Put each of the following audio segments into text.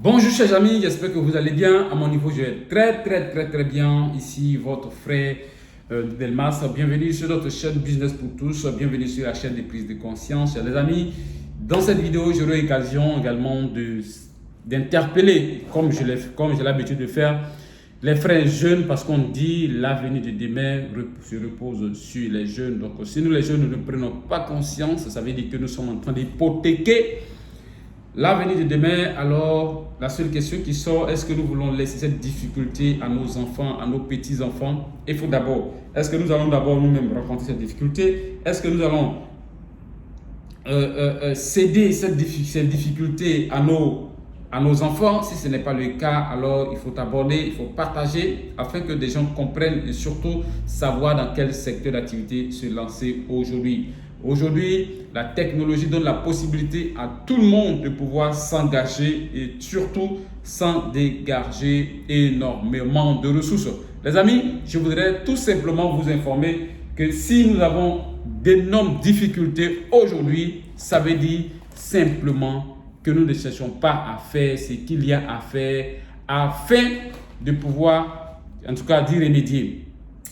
Bonjour chers amis, j'espère que vous allez bien. À mon niveau, je vais très bien. Ici, votre frère Delmas. Bienvenue sur notre chaîne Business pour tous. Bienvenue sur la chaîne des prises de conscience. Chers amis, dans cette vidéo, j'aurai l'occasion également d'interpeller, comme j'ai l'habitude de faire, les frères jeunes, parce qu'on dit l'avenir de demain se repose sur les jeunes. Donc, si nous les jeunes ne prenons pas conscience, ça veut dire que nous sommes en train d'hypothéquer l'avenir de demain. Alors, la seule question qui sort, est-ce que nous voulons laisser cette difficulté à nos enfants, à nos petits-enfants? Il faut d'abord, est-ce que nous allons d'abord nous-mêmes rencontrer cette difficulté? Est-ce que nous allons céder cette difficulté à nos enfants? Si ce n'est pas le cas, alors il faut aborder, il faut partager afin que des gens comprennent et surtout savoir dans quel secteur d'activité se lancer aujourd'hui. Aujourd'hui, la technologie donne la possibilité à tout le monde de pouvoir s'engager et surtout sans dégager énormément de ressources. Les amis, je voudrais tout simplement vous informer que si nous avons d'énormes difficultés aujourd'hui, ça veut dire simplement que nous ne cherchons pas à faire ce qu'il y a à faire afin de pouvoir, en tout cas, d'y remédier.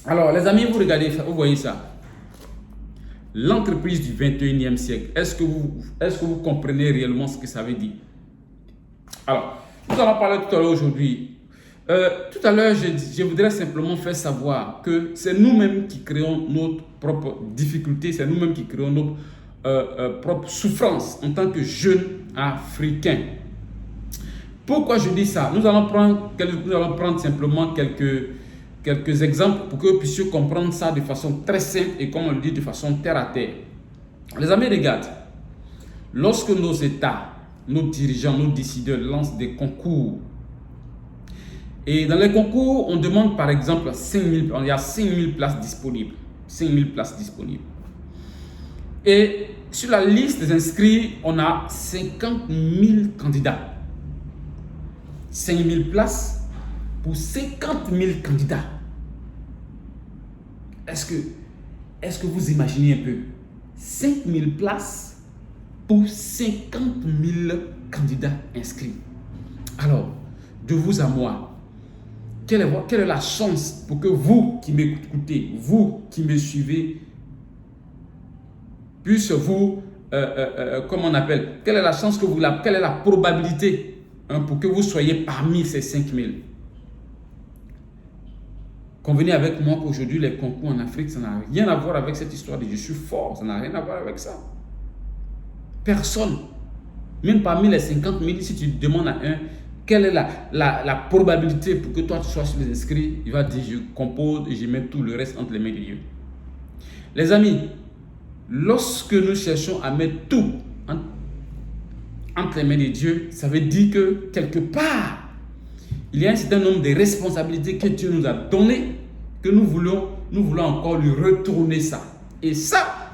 Alors, les amis, vous regardez, vous voyez ça. L'entreprise du 21e siècle, est-ce que vous comprenez réellement ce que ça veut dire? Alors, nous allons parler tout à l'heure aujourd'hui. Tout à l'heure, je voudrais simplement faire savoir que c'est nous-mêmes qui créons notre propre difficulté, c'est nous-mêmes qui créons notre propre souffrance en tant que jeunes africains. Pourquoi je dis ça? Nous allons prendre simplement quelques exemples pour que vous puissiez comprendre ça de façon très simple et comme on le dit, de façon terre à terre. Les amis, regardez, lorsque nos États, nos dirigeants, nos décideurs lancent des concours, et dans les concours, on demande par exemple il y a 5000 places disponibles. 5000 places disponibles. Et sur la liste des inscrits, on a 50 000 candidats. 5000 places pour 50 000 candidats. Est-ce que vous imaginez un peu 5000 places pour 50 000 candidats inscrits? Alors, de vous à moi, quelle est la chance pour que vous qui m'écoutez, vous qui me suivez, puisse vous, comment on appelle, quelle est la chance quelle est la probabilité pour que vous soyez parmi ces 5000? Convenez avec moi qu'aujourd'hui, les concours en Afrique, ça n'a rien à voir avec cette histoire de je suis fort. Ça n'a rien à voir avec ça. Personne, même parmi les 50 000, si tu demandes à un, quelle est la probabilité pour que toi tu sois sur les inscrits, il va dire je compose et je mets tout le reste entre les mains de Dieu. Les amis, lorsque nous cherchons à mettre tout entre les mains de Dieu, ça veut dire que quelque part, il y a un certain nombre de responsabilités que Dieu nous a données, que nous voulons encore lui retourner ça. Et ça,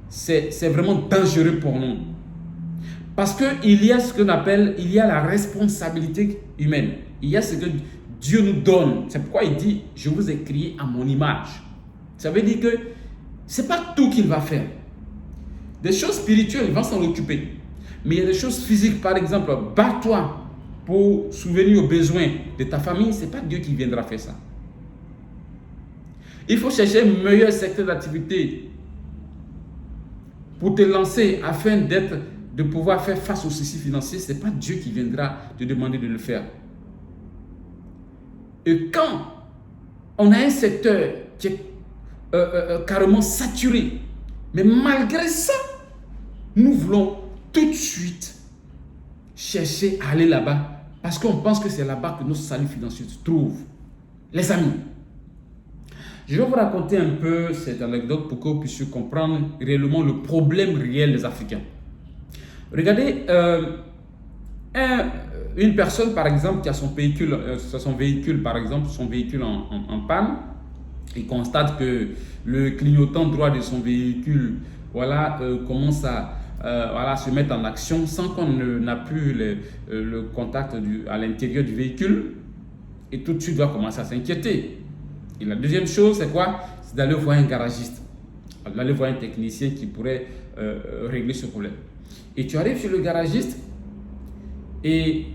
c'est vraiment dangereux pour nous. Parce qu'il y a ce qu'on appelle, il y a la responsabilité humaine. Il y a ce que Dieu nous donne. C'est pourquoi il dit, je vous ai créé à mon image. Ça veut dire que ce n'est pas tout qu'il va faire. Des choses spirituelles, il va s'en occuper. Mais il y a des choses physiques, par exemple, bats-toi pour souvenir aux besoins de ta famille, ce n'est pas Dieu qui viendra faire ça. Il faut chercher un meilleur secteur d'activité pour te lancer afin de pouvoir faire face aux soucis financiers. Ce n'est pas Dieu qui viendra te demander de le faire. Et quand on a un secteur qui est carrément saturé, mais malgré ça, nous voulons tout de suite chercher à aller là-bas parce qu'on pense que c'est là-bas que notre salut financier se trouve. Les amis, je vais vous raconter un peu cette anecdote pour que vous puissiez comprendre réellement le problème réel des Africains. Regardez, une personne par exemple qui a son véhicule en panne, il constate que le clignotant droit de son véhicule commence à se mettre en action sans qu'on n'a plus le contact à l'intérieur du véhicule, et tout de suite va commencer à s'inquiéter. Et la deuxième chose, c'est quoi? C'est d'aller voir un garagiste, d'aller voir un technicien qui pourrait régler ce problème. Et tu arrives chez le garagiste et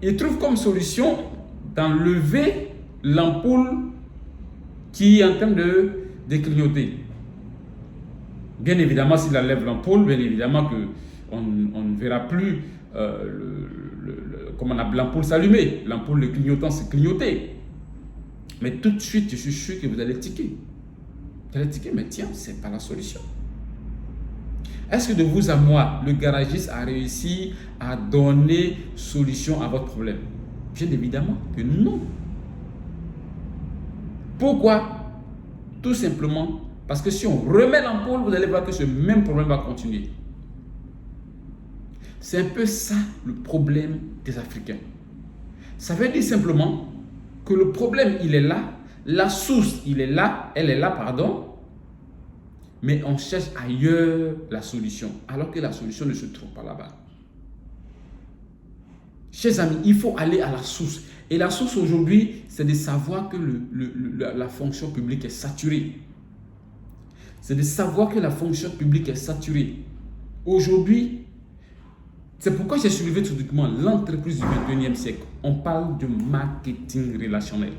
il trouve comme solution d'enlever l'ampoule qui est en train de clignoter. Bien évidemment, s'il enlève l'ampoule, bien évidemment qu'on ne verra plus comment on appelle l'ampoule s'allumer. L'ampoule, le clignotant, c'est clignoter. Mais tout de suite, je suis sûr que vous allez tiquer. Vous allez tiquer, mais tiens, ce n'est pas la solution. Est-ce que de vous à moi, le garagiste a réussi à donner solution à votre problème? Bien évidemment que non. Pourquoi? Tout simplement parce que si on remet l'ampoule, vous allez voir que ce même problème va continuer. C'est un peu ça le problème des Africains. Ça veut dire simplement que le problème, il est là, la source, elle est là, pardon, mais on cherche ailleurs la solution, alors que la solution ne se trouve pas là-bas. Chers amis, il faut aller à la source. Et la source aujourd'hui, c'est de savoir que la fonction publique est saturée. C'est de savoir que la fonction publique est saturée. Aujourd'hui, c'est pourquoi j'ai soulevé tout document l'entreprise du 21e siècle. On parle de marketing relationnel.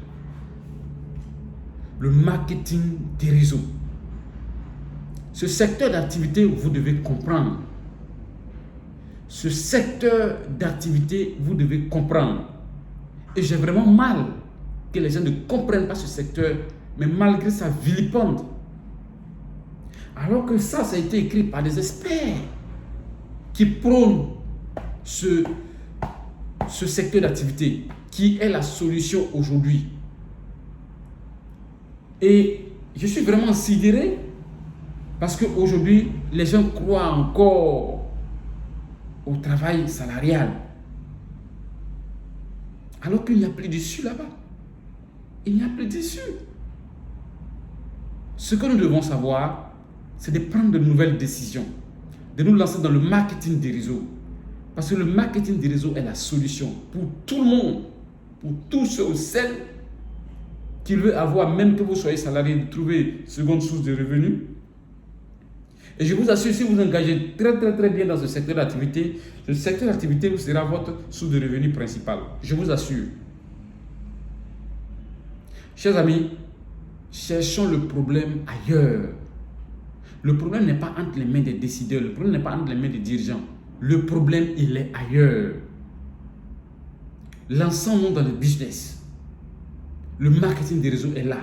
Le marketing des réseaux. Ce secteur d'activité, vous devez comprendre. Ce secteur d'activité, vous devez comprendre. Et j'ai vraiment mal que les gens ne comprennent pas ce secteur, mais malgré ça vilipende. Alors que ça a été écrit par des experts qui prônent ce secteur d'activité, qui est la solution aujourd'hui. Et je suis vraiment sidéré parce qu'aujourd'hui, les gens croient encore au travail salarial. Alors qu'il n'y a plus d'issue là-bas. Il n'y a plus d'issue. Ce que nous devons savoir, c'est de prendre de nouvelles décisions, de nous lancer dans le marketing des réseaux. Parce que le marketing des réseaux est la solution pour tout le monde, pour tous ceux ou celles qui veulent avoir, même que vous soyez salarié, de trouver seconde source de revenus. Et je vous assure, si vous engagez très bien dans ce secteur d'activité, ce secteur d'activité sera votre source de revenus principale. Je vous assure. Chers amis, cherchons le problème ailleurs. Le problème n'est pas entre les mains des décideurs, le problème n'est pas entre les mains des dirigeants. Le problème, il est ailleurs. Lançons-nous dans le business. Le marketing des réseaux est là.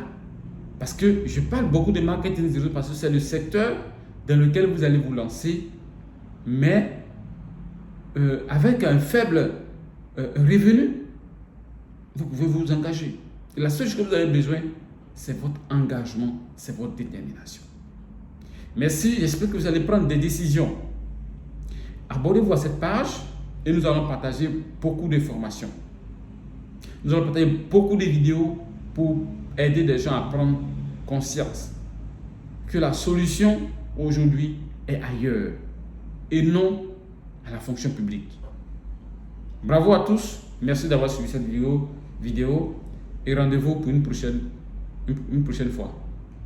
Parce que je parle beaucoup de marketing des réseaux parce que c'est le secteur dans lequel vous allez vous lancer, mais avec un faible revenu, vous pouvez vous engager. Et la seule chose que vous avez besoin, c'est votre engagement, c'est votre détermination. Merci, j'espère que vous allez prendre des décisions. Abonnez-vous à cette page et nous allons partager beaucoup d'informations. Nous allons partager beaucoup de vidéos pour aider les gens à prendre conscience que la solution aujourd'hui est ailleurs et non à la fonction publique. Bravo à tous, merci d'avoir suivi cette vidéo et rendez-vous pour une prochaine fois.